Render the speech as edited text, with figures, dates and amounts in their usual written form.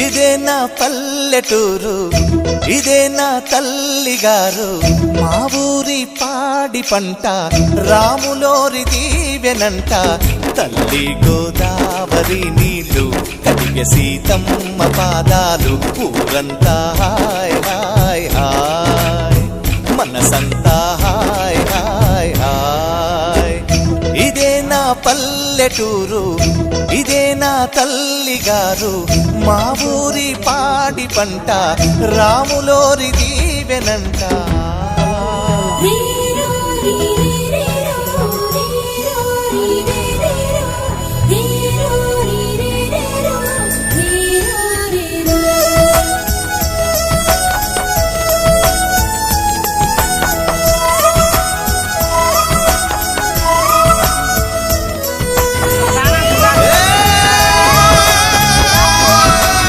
ఇదే నా పల్లెటూరు, ఇదే నా తల్లిగారు, మా ఊరి పాడి పంట రాములోరి దీవెనంట. తల్లి గోదావరి నీళ్ళు కడిగ సీతమ్మ పాదాలు, ఊరంతా హాయ్ హాయ్ హాయ్, మనసంతా హాయ్ హాయ్ హాయ్. ఇదే నా పల్లెటూరు, ఇదే నా తల్లిగారు, మా ఊరి పాడి పంట రాములోరి దీవెనంట.